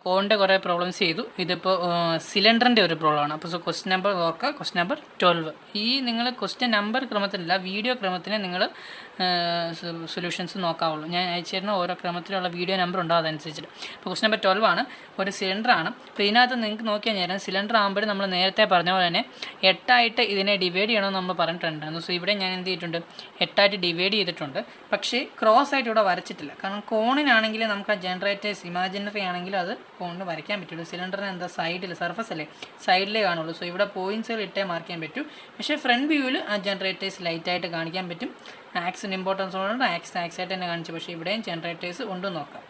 കോണിൻ്റെ കുറേ പ്രോബ്ലംസ് ചെയ്തു. ഇതിപ്പോൾ സിലിണ്ടറിൻ്റെ ഒരു പ്രോബ്ലമാണ്. അപ്പോൾ ക്വസ്റ്റ്യൻ നമ്പർ നോക്കുക. Question number 12. ഈ നിങ്ങൾ ക്വസ്റ്റ്യൻ നമ്പർ ക്രമത്തിലല്ല, വീഡിയോ ക്രമത്തിന് നിങ്ങൾ സൊല്യൂഷൻസ് നോക്കാവുള്ളൂ. ഞാൻ അയച്ചു തരുന്ന ഓരോ ക്രമത്തിലുള്ള വീഡിയോ നമ്പർ ഉണ്ടാവും അതനുസരിച്ചിട്ട്. അപ്പോൾ ക്വസ്റ്റ്യൻ നമ്പർ 12 ആണ്. ഒരു സിലിണ്ടറാണ്. അപ്പോൾ ഇതിനകത്ത് നിങ്ങൾക്ക് നോക്കിയാൽ നേരം സിലിണ്ടർ ആകുമ്പോൾ നമ്മൾ നേരത്തെ പറഞ്ഞ പോലെ തന്നെ 8ആയിട്ട് ഇതിനെ ഡിവൈഡ് ചെയ്യണമെന്ന് നമ്മൾ പറഞ്ഞിട്ടുണ്ടായിരുന്നു. സോ ഇവിടെ ഞാൻ എന്ത് ചെയ്തിട്ടുണ്ട്, 8ആയിട്ട് ഡിവൈഡ് ചെയ്തിട്ടുണ്ട്. പക്ഷേ ക്രോസ് ആയിട്ട് ഇവിടെ വരച്ചിട്ടില്ല. കാരണം കോണിനാണെങ്കിൽ നമുക്ക് ആ ജനറേറ്റേഴ്സ് ഇമാജിനറി ആണെങ്കിലും അത് കോണിന് വരയ്ക്കാൻ പറ്റുള്ളൂ. സിലിണ്ടറിന് എന്താ സൈഡിൽ സർഫസ് അല്ലേ, സൈഡിലേ കാണുള്ളൂ. സോ ഇവിടെ പോയിൻറ്റ്സുകൾ ഇട്ടേ മാർക്ക് ചെയ്യാൻ പറ്റൂ. പക്ഷേ ഫ്രണ്ട് വ്യൂവിൽ ആ ജനറേറ്റേഴ്സ് ലൈറ്റായിട്ട് കാണിക്കാൻ പറ്റും. ആക്സിന് ഇമ്പോർട്ടൻസ് ഉള്ളതുകൊണ്ട് ആക്സായിട്ട് തന്നെ കാണിച്ചു. പക്ഷേ ഇവിടെയും ജനറേറ്റേഴ്സ് ഉണ്ടെന്ന് നോക്കാം.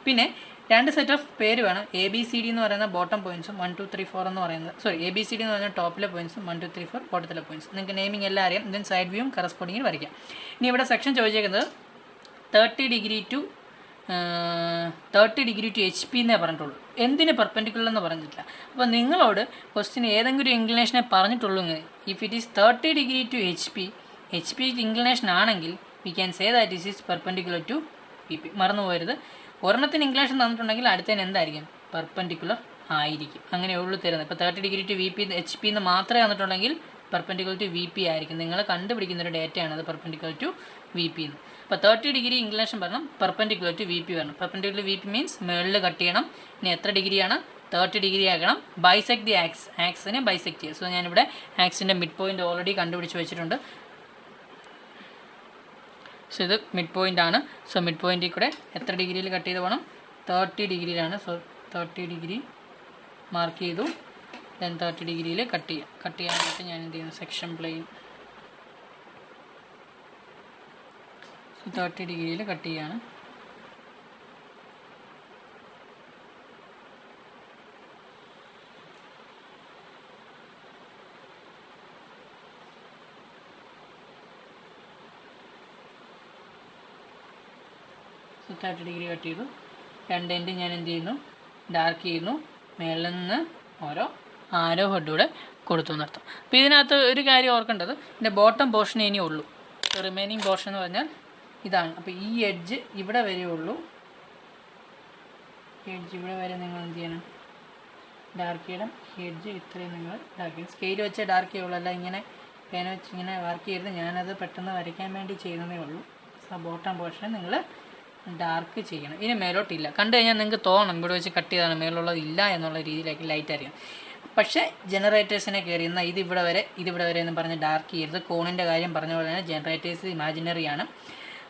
പിന്നെ 2 സെറ്റ് ഓഫ് പേര് വേണം. ABCD എന്ന് പറയുന്ന ബോട്ടം പോയിൻറ്റ്സും 1 2 3 4 എന്ന് പറയുന്നത് ABCD എന്ന് പറയുന്ന ടോപ്പിലെ പോയിൻറ്റ്സും 1 2 3 4 ബോട്ടത്തിലെ പോയിൻറ്റ്സ്. നിങ്ങൾക്ക് നെയിമിംഗ് എല്ലാം അറിയാം. ദെൻ സൈഡ് വ്യൂവും കറസ്പോണ്ടിങ്ങിൽ വരയ്ക്കാം. ഇനി ഇവിടെ സെക്ഷൻ ചോദിച്ചേക്കുന്നത് 30 ഡിഗ്രി ടു HP എന്നേ പറഞ്ഞിട്ടുള്ളൂ. എന്തിന് പെർപെൻഡിക്കുലർ എന്ന് പറഞ്ഞിട്ടില്ല. അപ്പോൾ നിങ്ങളോട് ക്വസ്റ്റ്യൻ ഏതെങ്കിലും ഇൻക്ലിനേഷനെ പറഞ്ഞിട്ടുള്ളൂ. If it is 30 degree to HP inclination ആണെങ്കിൽ we can say that it is perpendicular to VP. മറന്നു പോകരുത്. ഒരെണ്ണത്തിന് ഇൻക്ലിനേഷൻ തന്നിട്ടുണ്ടെങ്കിൽ അടുത്തതിന് എന്തായിരിക്കും, പെർപെൻഡിക്കുലർ ആയിരിക്കും. അങ്ങനെയുള്ളൂ തരുന്നത്. ഇപ്പോൾ 30 ഡിഗ്രി ടു HP എന്ന് മാത്രമേ തന്നിട്ടുണ്ടെങ്കിൽ പെർപെൻഡിക്കുലർ ടു VP ആയിരിക്കും. നിങ്ങൾ കണ്ടുപിടിക്കുന്നൊരു ഡേറ്റയാണ് അത് പെർപെൻഡിക്കുലർ ടു VP എന്ന്. അപ്പോൾ 30 ഡിഗ്രി ഇൻക്ലിനേഷൻ വരണം, പെർപെൻഡിക്കുലർ ടു VP വരണം. പെർപെൻഡിക്കുലർ VP മീൻസ് മുകളിൽ കട്ട് ചെയ്യണം. ഇനി എത്ര ഡിഗ്രിയാണ്, 30 ഡിഗ്രി ആക്കണം. ബൈസെക്ട് ദി ആക്സിനെ ബൈസെക്ട് ചെയ്യുക. സോ ഞാനിവിടെ ആക്സിൻ്റെ മിഡ് പോയിൻ്റ് ഓൾറെഡി കണ്ടുപിടിച്ച് വെച്ചിട്ടുണ്ട്. സോ ഇത് മിഡ് പോയിൻ്റ് ആണ്. സോ മിഡ് പോയിൻറ്റിൽ കൂടെ എത്ര ഡിഗ്രിയിൽ കട്ട് ചെയ്ത് പോകണം, 30 ഡിഗ്രിയിലാണ്. സോ 30 ഡിഗ്രി മാർക്ക് ചെയ്തു. ദെൻ 30 ഡിഗ്രിയിൽ കട്ട് ചെയ്യാനായിട്ട് ഞാൻ എന്ത് ചെയ്യുന്നു, സെക്ഷൻ പ്ലെയിൻ 30 ഡിഗ്രിയിൽ കട്ട് ചെയ്യാണ്. സോ 30 ഡിഗ്രി കട്ട് ചെയ്തു. 2 എൻഡ് ഞാൻ എന്ത് ചെയ്യുന്നു, ഡാർക്ക് ചെയ്യുന്നു. മേളിൽ നിന്ന് ഓരോ ആരോ ഹെഡൂടെ കൊടുത്തു നിർത്തും. അപ്പോൾ ഇതിനകത്ത് ഒരു കാര്യം ഓർക്കേണ്ടത്, ഇതിൻ്റെ ബോട്ടം പോർഷനേ ഇനി ഉള്ളൂ. റിമൈനിങ് പോർഷൻ എന്ന് പറഞ്ഞാൽ ഇതാണ്. അപ്പോൾ ഈ എഡ്ജ് ഇവിടെ വരെ ഉള്ളൂ. എഡ്ജ് ഇവിടെ വരെ നിങ്ങൾ എന്ത് ചെയ്യണം, ഡാർക്ക് ചെയ്യണം. എഡ്ജ് ഇത്രയും നിങ്ങൾ ഡാർക്ക് ചെയ്യണം. സ്കെയിൽ വെച്ച് ഡാർക്ക് ചെയ്യുള്ളൂ, അല്ല ഇങ്ങനെ പേന വെച്ച് ഇങ്ങനെ വർക്ക് ചെയ്യരുത്. ഞാനത് പെട്ടെന്ന് വരയ്ക്കാൻ വേണ്ടി ചെയ്യുന്നതേ ഉള്ളൂ. സോ ബോട്ടം പോർഷൻ നിങ്ങൾ ഡാർക്ക് ചെയ്യണം. ഇനി മേലോട്ടില്ല. കണ്ടു കഴിഞ്ഞാൽ നിങ്ങൾക്ക് തോന്നണം ഇവിടെ വെച്ച് കട്ട് ചെയ്താണ്, മേലുള്ളത് ഇല്ല എന്നുള്ള രീതിയിലേക്ക് ലൈറ്റ് അറിയാം. പക്ഷേ ജനറേറ്റേഴ്സിനെ കയറിയുന്ന ഇതിവിടെ വരെ എന്ന് പറഞ്ഞ് ഡാർക്ക് ചെയ്യരുത്. കോണിൻ്റെ കാര്യം പറഞ്ഞ പോലെ തന്നെ ജനറേറ്റേഴ്സ് ഇമാജിനറിയാണ്.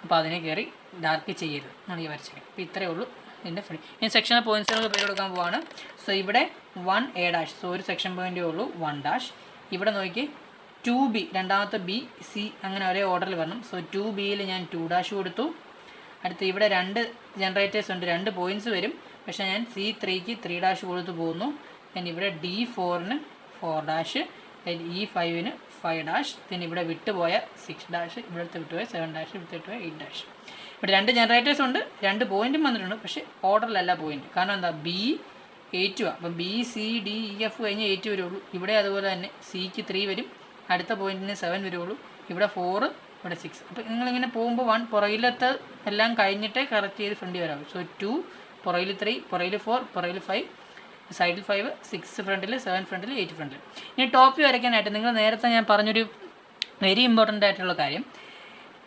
അപ്പോൾ അതിനെ കയറി ഡാർക്ക് ചെയ്യരുത് എന്നാണ് ഈ വരച്ചത്. അപ്പോൾ ഇത്രയേ ഉള്ളൂ ഇതിൻ്റെ ഫ്രീ. ഇനി സെക്ഷണൽ പോയിൻറ്റ്സുകൾക്ക് പേര് കൊടുക്കാൻ പോവാണ്. സോ ഇവിടെ 1A'. സോ ഒരു സെക്ഷൻ പോയിൻ്റേ ഉള്ളൂ, 1'. ഇവിടെ നോക്കി 2B, രണ്ടാമത്തെ B C അങ്ങനെ ഒരേ ഓർഡറിൽ വരണം. സോ 2Bയിൽ ഞാൻ 2' കൊടുത്തു. അടുത്ത് ഇവിടെ 2 ജനറേറ്റേഴ്സ് ഉണ്ട്, 2 പോയിൻറ്റ്സ് വരും. പക്ഷേ ഞാൻ C3ക്ക് 3' കൊടുത്ത് പോകുന്നു. ദെൻ ഇവിടെ D4ന് 4', ദെൻ E5ന് 5', ദെൻ ഇവിടെ വിട്ടുപോയ 6', ഇവിടുത്തെ വിട്ടുപോയ 7', ഇവിടുത്തെ വിട്ടുപോയ 8'. ഇവിടെ 2 ജനറേറ്റേഴ്സ് ഉണ്ട്, 2 പോയിൻറ്റും വന്നിട്ടുണ്ട്. പക്ഷേ ഓർഡറിലല്ല പോയിൻറ്റ്. കാരണം എന്താ, B8 ആണ്. അപ്പം BCDEF കഴിഞ്ഞ് 8 വരുള്ളൂ. ഇവിടെ അതുപോലെ തന്നെ Cക്ക് 3 വരും, അടുത്ത പോയിൻറ്റിന് 7 വരുള്ളൂ. ഇവിടെ 4, ഇവിടെ 6. അപ്പോൾ നിങ്ങളിങ്ങനെ പോകുമ്പോൾ 1 പുറകിലത്തെ എല്ലാം കഴിഞ്ഞിട്ടേ കറക്റ്റ് ചെയ്ത് ഫ്രണ്ടിൽ വരാവും. സോ 2, പുറകിൽ 3, പുറകിൽ 4, പുറകിൽ 5, സൈഡിൽ 5, 6 ഫ്രണ്ടിൽ, 7 ഫ്രണ്ടിൽ, 8 ഫ്രണ്ടിൽ. ഇനി ടോപ്പ് വ്യൂ വരയ്ക്കാനായിട്ട് നിങ്ങൾ നേരത്തെ ഞാൻ പറഞ്ഞൊരു വെരി ഇമ്പോർട്ടൻ്റ് ആയിട്ടുള്ള കാര്യം,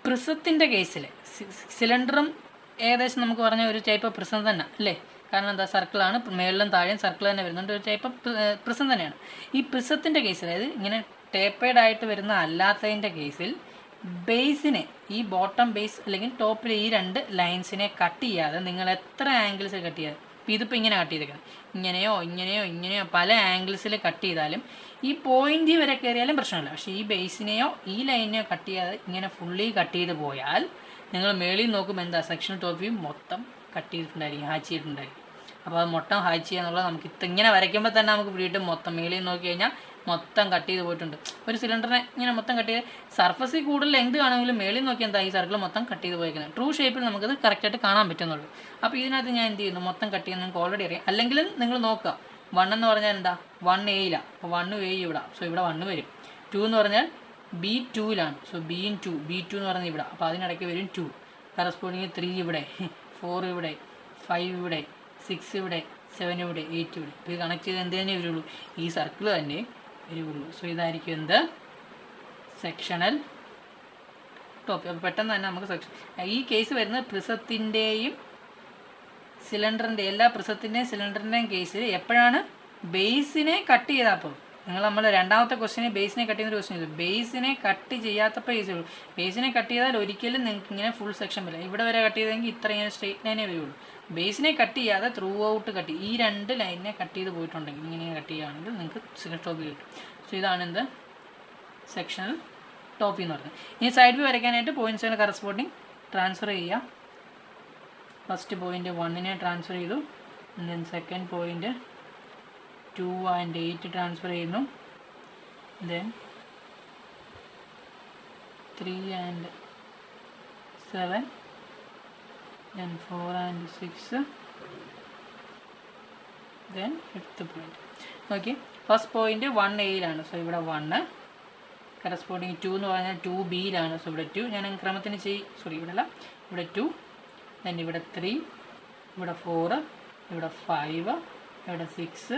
പ്രിസത്തിൻ്റെ കേസിൽ സിലിണ്ടറും ഏകദേശം നമുക്ക് പറഞ്ഞ ഒരു ടൈപ്പ് ഓഫ് പ്രിസം തന്നെ അല്ലേ. കാരണം എന്താ, സർക്കിളാണ്, മേളിലും താഴെയും സർക്കിൾ തന്നെ വരുന്നുണ്ട്, ഒരു ടൈപ്പ് ഓഫ് പ്രിസം തന്നെയാണ്. ഈ പ്രിസത്തിൻ്റെ കേസിൽ, അതായത് ഇങ്ങനെ ടേപ്പേഡ് ആയിട്ട് വരുന്ന അല്ലാത്തതിൻ്റെ കേസിൽ ബേസിനെ, ഈ ബോട്ടം ബേസ് അല്ലെങ്കിൽ ടോപ്പിൽ ഈ 2 ലൈൻസിനെ കട്ട് ചെയ്യാതെ നിങ്ങൾ എത്ര ആംഗിൾസ് കട്ട് ചെയ്യാതെ, ഇപ്പോൾ ഇതിപ്പോൾ ഇങ്ങനെ കട്ട് ചെയ്തേക്കുന്നത്, ഇങ്ങനെയോ പല ആംഗിൾസിൽ കട്ട് ചെയ്താലും ഈ പോയിൻ്റ് വരെ കയറിയാലും പ്രശ്നമില്ല. പക്ഷേ ഈ ബേസിനെയോ ഈ ലൈനിനെയോ കട്ട് ചെയ്യാതെ ഇങ്ങനെ ഫുള്ളി കട്ട് ചെയ്ത് പോയാൽ നിങ്ങൾ മേളിൽ നോക്കുമ്പോൾ എന്താ, സെക്ഷൻ ടോപ്പ് വ്യൂ മൊത്തം കട്ട് ചെയ്തിട്ടുണ്ടായിരിക്കും, ഹാച്ച് ചെയ്തിട്ടുണ്ടായിരിക്കും. അപ്പോൾ അത് മൊത്തം ഹാച്ച് ചെയ്യുക എന്നുള്ളത് നമുക്ക് ഇങ്ങനെ വരയ്ക്കുമ്പോൾ തന്നെ നമുക്ക് വീണ്ടും മൊത്തം മേളിൽ നോക്കി കഴിഞ്ഞാൽ മൊത്തം കട്ട് ചെയ്ത് പോയിട്ടുണ്ട്. ഒരു സിലിണ്ടറിനെ ഇങ്ങനെ മൊത്തം കട്ട് ചെയ്ത് സർഫസിൽ കൂടുതൽ ലെങ്ത് ആണെങ്കിലും മേളിൽ നോക്കി എന്താ, ഈ സർക്കിൾ മൊത്തം കട്ട് ചെയ്ത് പോയിരിക്കുന്നത്. ട്രൂ ഷേപ്പിൽ നമുക്കത് കറക്റ്റായിട്ട് കാണാൻ പറ്റുന്നുള്ളൂ. അപ്പോൾ ഇതിനകത്ത് ഞാൻ എന്ത് ചെയ്യുന്നു, മൊത്തം കട്ട് ചെയ്യുന്നത് നിങ്ങൾക്ക് ഓൾറെഡി അറിയാം. അല്ലെങ്കിൽ നിങ്ങൾ നോക്കുക, 1 എന്ന് പറഞ്ഞാൽ എന്താ, 1Aയിലാണ്. അപ്പോൾ 1A ഇവിടെ, സോ ഇവിടെ 1 വരും. 2 എന്ന് പറഞ്ഞാൽ B2ലാണ്. സോ B2 എന്ന് പറഞ്ഞാൽ ഇവിടെ, അപ്പോൾ അതിനിടയ്ക്ക് വരും 2. കറസ്പോണ്ടിങ് 3 ഇവിടെ, 4 ഇവിടെ, 5 ഇവിടെ, 6 ഇവിടെ, 7 ഇവിടെ, 8 ഇവിടെ. ഇപ്പോൾ ഇത് കണക്ട് ചെയ്ത് എന്ത് തന്നെ വരുള്ളൂ, ഈ സർക്കിൾ തന്നെ വരുള്ളൂ. സോ ഇതായിരിക്കും എന്ത്, സെക്ഷണൽ ടോപ്പ്. അപ്പോൾ പെട്ടെന്ന് തന്നെ നമുക്ക് സെക്ഷൻ, ഈ കേസ് വരുന്നത് പ്രിസത്തിൻ്റെയും സിലിണ്ടറിൻ്റെ, എല്ലാ പ്രിസത്തിൻ്റെയും സിലിണ്ടറിൻ്റെയും കേസിൽ എപ്പോഴാണ് ബേസിനെ കട്ട് ചെയ്തപ്പോൾ, നമ്മൾ രണ്ടാമത്തെ ക്വസ്റ്റിനെ ബേസിനെ കട്ട് ചെയ്യുന്ന ക്വസ്റ്റ്യൻ ചെയ്തു. ബേസിനെ കട്ട് ചെയ്യാത്തപ്പോൾ കേസ് ഉള്ളൂ. ബേസിനെ കട്ട് ചെയ്താൽ ഒരിക്കലും നിങ്ങൾക്ക് ഇങ്ങനെ ഫുൾ സെക്ഷൻ വരില്ല. ഇവിടെ വരെ കട്ട് ചെയ്തെങ്കിൽ ഇത്ര ഇങ്ങനെ സ്ട്രെയിറ്റ് ലൈനേ വരുള്ളൂ. ബേസിനെ കട്ട് ചെയ്യാതെ ത്രൂ ഔട്ട് കട്ട്, ഈ 2 ലൈനിനെ കട്ട് ചെയ്ത് പോയിട്ടുണ്ടെങ്കിൽ ഇങ്ങനെ കട്ട് ചെയ്യുകയാണെങ്കിൽ നിങ്ങൾക്ക് സെക്ഷൻ ടോപ്പ് കിട്ടും. സോ ഇതാണ് എന്ത്, സെക്ഷണൽ ടോപ്പ് എന്ന് പറയുന്നത്. ഇനി സൈഡ് വ്യൂ വരയ്ക്കാനായിട്ട് പോയിൻറ്റ്സുകൾ കറസ്പോണ്ടിങ് ട്രാൻസ്ഫർ ചെയ്യുക. ഫസ്റ്റ് പോയിൻ്റ് 1നെ ട്രാൻസ്ഫർ ചെയ്തു. Then second point 2 and 8 transfer ചെയ്യുന്നു. Then 3 and 7, then 4 and 6, then 5th point. Okay, first point 1A-യിലാണ്. സോ ഇവിടെ 1, കറസ്പോണ്ടിങ് 2 എന്ന് പറഞ്ഞാൽ 2B-യിലാണ്. സോ ഇവിടെ 2 ഞാൻ ക്രമത്തിന് ഇവിടെ അല്ല, ഇവിടെ 2, ദെൻ ഇവിടെ 3, ഇവിടെ 4, ഇവിടെ 5, ഇവിടെ 6,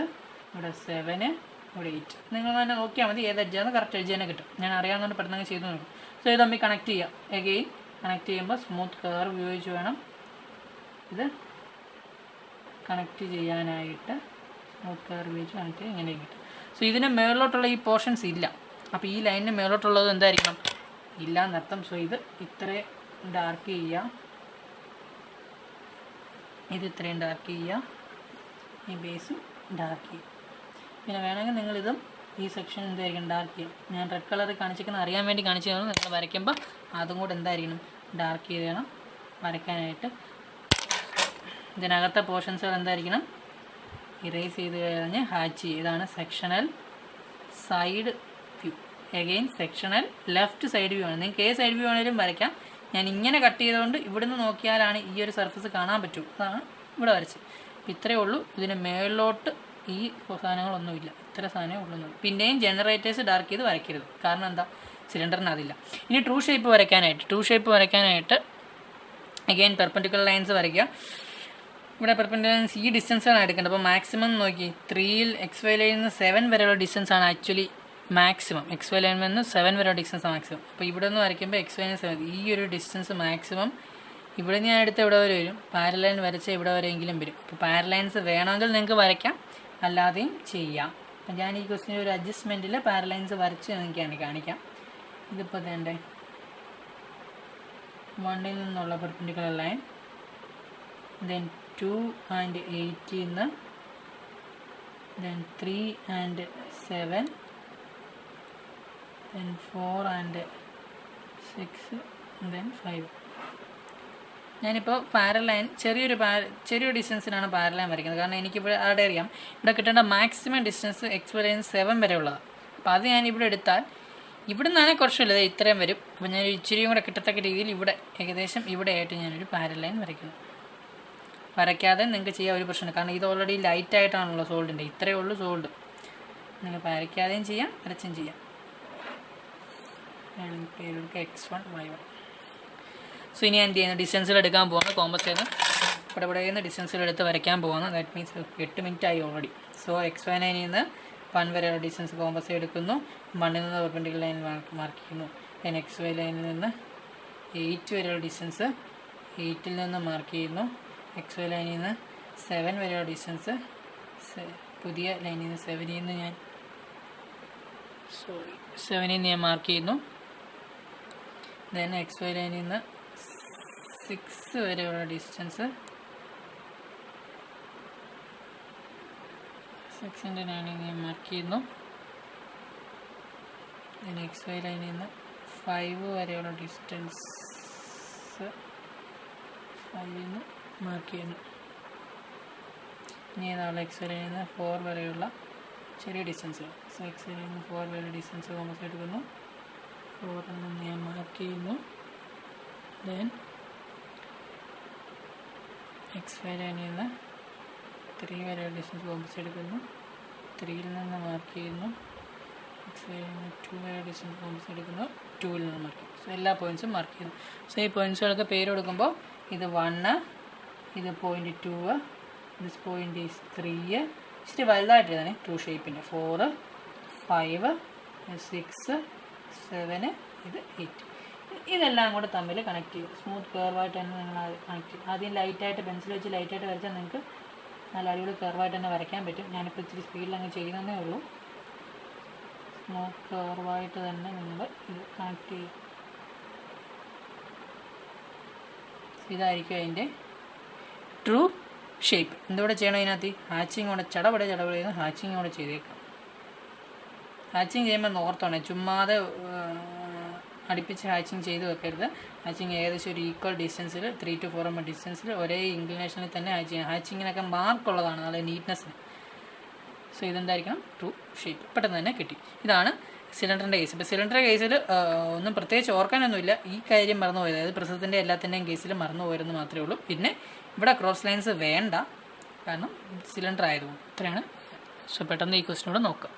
ഇവിടെ 7, ഇവിടെ 8. നിങ്ങൾ തന്നെ നോക്കിയാൽ മതി ഏത് എഡ്ജാണ് കറക്റ്റ് എഡ്ജ് തന്നെ കിട്ടും. ഞാൻ അറിയാവുന്നതുകൊണ്ട് പെട്ടെന്ന് ചെയ്തു നോക്കും. സോ ഇത് തമ്മിൽ കണക്ട് ചെയ്യാം. എഗെയിൻ കണക്ട് ചെയ്യുമ്പോൾ സ്മൂത്ത് കർവ് ഉപയോഗിച്ച് വേണം ഇത് കണക്ട് ചെയ്യാനായിട്ട്. സ്മൂത്ത് കർവ് ഉപയോഗിച്ച് കണക്ട് ചെയ്യാൻ ഇങ്ങനെ കിട്ടും. സോ ഇതിന് മേളിലോട്ടുള്ള ഈ പോർഷൻസ് ഇല്ല. അപ്പോൾ ഈ ലൈനിന് മേളിലോട്ടുള്ളത് എന്തായിരിക്കണം, ഇല്ല എന്നർത്ഥം. സോ ഇത് ഇത്രയും ഡാർക്ക് ചെയ്യുക, ഇത് ഇത്രയും ഡാർക്ക് ചെയ്യുക, ഈ ബേസും ഡാർക്ക് ചെയ്യുക. പിന്നെ വേണമെങ്കിൽ നിങ്ങളിതും ഈ സെക്ഷൻ എന്തായിരിക്കും ഡാർക്ക് ചെയ്യും. ഞാൻ റെഡ് കളർ കാണിച്ചിരിക്കുന്നത് അറിയാൻ വേണ്ടി കാണിച്ചു തന്നു. നിങ്ങൾ വരയ്ക്കുമ്പോൾ അതും കൂടെ എന്തായിരിക്കണം ഡാർക്ക് ചെയ്ത് വേണം വരയ്ക്കാനായിട്ട്. ഇതിനകത്തെ പോർഷൻസുകൾ എന്തായിരിക്കണം ഇറേസ് ചെയ്ത് കഴിഞ്ഞ് ഹാച്ച് ചെയ്യുക. ഇതാണ് sectional side view. Again sectional left side view ആണ്. നിങ്ങൾക്ക് ഏത് സൈഡ് വ്യൂ ആണെങ്കിലും വരയ്ക്കാം. ഞാൻ ഇങ്ങനെ കട്ട് ചെയ്തുകൊണ്ട് ഇവിടുന്ന് നോക്കിയാലാണ് ഈ ഒരു സർഫസ് കാണാൻ പറ്റൂ. അതാണ് ഇവിടെ വരച്ച്. ഇത്രയേ ഉള്ളൂ. ഇതിന് മേളിലോട്ട് ഈ സാധനങ്ങളൊന്നുമില്ല, ഇത്ര സാധനമേ ഉള്ളൂ. പിന്നെയും ജനറേറ്റേഴ്സ് ഡാർക്ക് ചെയ്ത് വരയ്ക്കരുത്. കാരണം എന്താ, സിലിണ്ടറിന് അതില്ല. ഇനി ട്രൂ ഷേപ്പ് വരയ്ക്കാനായിട്ട് അഗെയിൻ പെർപെൻഡിക്കുലർ ലൈൻസ് വരയ്ക്കുക. ഇവിടെ പെർപെൻഡിക്കുലർ ലൈൻസ് ഈ ഡിസ്റ്റൻസാണ് എടുക്കേണ്ടത്. അപ്പോൾ മാക്സിമം നോക്കി 3-ൽ XY ലൈനിൽ നിന്ന് 7 വരെയുള്ള ഡിസ്റ്റൻസാണ് ആക്ച്വലി മാക്സിമം. XY ലൈനിൽ നിന്ന് 7 വരെയുള്ള ഡിസ്റ്റൻസ് മാക്സിമം. അപ്പോൾ ഇവിടെ നിന്ന് വരയ്ക്കുമ്പോൾ XY ലൈൻ 7, ഈ ഒരു ഡിസ്റ്റൻസ് മാക്സിമം. ഇവിടെ ഞാൻ എടുത്ത് ഇവിടെ വരെ വരും, പാരലൈൻ വരച്ച് ഇവിടെ വരെയെങ്കിലും വരും. അപ്പോൾ പാരലൈൻസ് വേണമെങ്കിൽ നിങ്ങൾക്ക് വരയ്ക്കാം, അല്ലാതെയും ചെയ്യാം. അപ്പം ഞാൻ ഈ ക്വസ്റ്റിന് ഒരു അഡ്ജസ്റ്റ്മെൻറ്റിൽ പാരലൈൻസ് വരച്ച് നിങ്ങൾക്ക് കാണിക്കാം. ഇതിപ്പോൾ വേണ്ടേ 1-ൽ നിന്നുള്ള പെർപെൻഡിക്കുലർ ലൈൻ, ദെൻ 2 and 8 നിന്ന്, then 3 and 7, then 4 and 6, then 5. ഞാനിപ്പോൾ പാരലൈൻ ചെറിയൊരു ഡിസ്റ്റൻസിനാണ് പാരലൈൻ വരയ്ക്കുന്നത്. കാരണം എനിക്കിവിടെ അവിടെ അറിയാം ഇവിടെ കിട്ടേണ്ട മാക്സിമം ഡിസ്റ്റൻസ് XY ലൈൻ 7 വരെ ഉള്ളതാണ്. അപ്പോൾ അത് ഞാനിവിടെ എടുത്താൽ ഇവിടെ നിന്നാണ് കുറച്ചുള്ളത്, ഇത്രയും വരും. അപ്പോൾ ഞാൻ ഇച്ചിരിയും കൂടെ കിട്ടത്തക്ക രീതിയിൽ ഇവിടെ ഏകദേശം ഇവിടെ ആയിട്ട് ഞാനൊരു പാരലൈൻ വരയ്ക്കുന്നു. വരയ്ക്കാതെ നിങ്ങൾക്ക് ചെയ്യാൻ ഒരു പ്രശ്നമില്ല. കാരണം ഇത് ഓൾറെഡി ലൈറ്റായിട്ടാണുള്ള സോൾഡിൻ്റെ, ഇത്രയേ ഉള്ളൂ സോൾഡ്. നിങ്ങൾക്ക് വരയ്ക്കാതെയും ചെയ്യാം, വരച്ചും ചെയ്യാം. പേരെടുക്കുക X1 Y1. സോ ഇനി എന്ത് ചെയ്യുന്നു, ഡിസ്റ്റൻസുകൾ എടുക്കാൻ പോകുന്നു. കോമ്പസ് ചെയ്യുന്ന ഇവിടെ നിന്ന് ഡിസ്റ്റൻസുകൾ എടുത്ത് വരയ്ക്കാൻ പോകുന്നു. ദാറ്റ് മീൻസ് 8 മിനിറ്റ് ആയി ഓൾറെഡി. സോ XY ലൈനിൽ നിന്ന് 1 വരെയുള്ള ഡിസ്റ്റൻസ് കോമ്പസ് എടുക്കുന്നു. 1-ൽ നിന്ന് പെർപെൻഡിക്കുലർ ലൈൻ മാർക്ക് ചെയ്യുന്നു. ദെൻ XY ലൈനിൽ നിന്ന് 8 വരെയുള്ള ഡിസ്റ്റൻസ് 8-ൽ നിന്ന് മാർക്ക് ചെയ്യുന്നു. XY ലൈനിൽ നിന്ന് 7 വരെയുള്ള ഡിസ്റ്റൻസ് പുതിയ ലൈനിൽ നിന്ന് 7-ൽ നിന്ന് ഞാൻ മാർക്ക് ചെയ്യുന്നു. ദെൻ XY ലൈനിൽ നിന്ന് 6 വരെയുള്ള ഡിസ്റ്റൻസ് 6-ൻ്റെ ലൈനിൽ ഞാൻ മാർക്ക് ചെയ്യുന്നു. ദെൻ XY ലൈനിൽ നിന്ന് 5 വരെയുള്ള ഡിസ്റ്റൻസ് 5-ൽ നിന്ന് മാർക്ക് ചെയ്യുന്നു. ഇനി ഏതാണ് XY ലൈനിൽ നിന്ന് 4 വരെയുള്ള ചെറിയ ഡിസ്റ്റൻസുകൾ. സോ XY ലൈനിൽ നിന്ന് 4 വരെയുള്ള ഡിസ്റ്റൻസ് കോമ്പസ് എടുക്കുന്നു. 4-ൽ നിന്ന് ഞാൻ മാർക്ക് ചെയ്യുന്നു. ദെൻ XY ലൈനിൽ നിന്ന് 3 വരെയുള്ള ഡിസ്റ്റൻസ് കോമ്പസ് എടുക്കുന്നു. 3-ൽ നിന്ന് മാർക്ക് ചെയ്യുന്നു. XY ലൈനിൽ നിന്ന് 2 വരെ ഡിസ്റ്റൻസ് കോമ്പസ് എടുക്കുന്നു. 2-ൽ നിന്ന് മാർക്ക് ചെയ്യുന്നു. സോ എല്ലാ പോയിൻറ്റ്സും മാർക്ക് ചെയ്യുന്നു. സോ ഈ പോയിൻറ്റ്സുകൾക്ക് പേര് കൊടുക്കുമ്പോൾ ഇത് 1, ഇത് 0.2, ദിസ് പോയിൻ്റ് ഈസ് 3. ഇച്ചിരി വലുതായിട്ട് എഴുതാനേ ട്രൂ ഷേപ്പിൻ്റെ. 4, 5, 6, 7, ഇത് 8. ഇതെല്ലാം കൂടെ തമ്മിൽ കണക്ട് ചെയ്യും. സ്മൂത്ത് കർവായിട്ട് തന്നെ നിങ്ങൾ കണക്ട് ചെയ്യും. ആദ്യം ലൈറ്റായിട്ട് പെൻസിൽ വെച്ച് ലൈറ്റായിട്ട് വരച്ചാൽ നിങ്ങൾക്ക് നല്ല അടിപൊളി കർവായിട്ട് തന്നെ വരയ്ക്കാൻ പറ്റും. ഞാനിപ്പോൾ ഇച്ചിരി സ്പീഡിൽ അങ്ങ് ചെയ്യുന്നതേ ഉള്ളൂ. സ്മൂത്ത് കർവായിട്ട് തന്നെ നിങ്ങൾ ഇത് കണക്ട് ചെയ്യും. ഇതായിരിക്കും അതിൻ്റെ ട്രൂ ഷേപ്പ്. എന്തുകൂടെ ചെയ്യണം ഇതിനകത്ത്? ഹാച്ചിങ് കൂടെ ചടപടെ ചെയ്ത് ഹാച്ചിങ് കൂടെ ചെയ്തേക്കാം. ഹാച്ചിങ് ചെയ്യുമ്പോൾ ഓർത്തോണേ, ചുമ്മാതെ അടുപ്പിച്ച് ഹാച്ചിങ് ചെയ്ത് വെക്കരുത്. ഹാച്ചിങ് ഏകദേശം ഒരു ഈക്വൽ ഡിസ്റ്റൻസിൽ 3 to 4 mm ഡിസ്റ്റൻസിൽ ഒരേ ഇൻക്ലിനേഷനിൽ തന്നെ ഹാച്ച് ചെയ്യണം. ഹാച്ചിങ്ങിനൊക്കെ മാർക്കുള്ളതാണ്, നല്ല നീറ്റ്നെസ്സിന്. സോ ഇതെന്തായിരിക്കണം? True shape. പെട്ടെന്ന് തന്നെ കിട്ടി. ഇതാണ് സിലിണ്ടറിൻ്റെ കേസ്. ഇപ്പോൾ സിലിണ്ടറിൻ്റെ കേസിൽ ഒന്നും പ്രത്യേകിച്ച് ഓർക്കാനൊന്നുമില്ല. ഈ കാര്യം മറന്നുപോയത്, അതായത് പ്രസവത്തിൻ്റെ എല്ലാത്തിൻ്റെയും കേസിൽ മറന്നുപോയെന്ന് മാത്രമേ ഉള്ളൂ. പിന്നെ ഇവിടെ ക്രോസ് ലൈൻസ് വേണ്ട, കാരണം സിലിണ്ടർ ആയതുകൊണ്ട്. ഇത്രയാണ്. സോ പെട്ടെന്ന് ഈ ക്വസ്റ്റിനോട് നോക്കാം.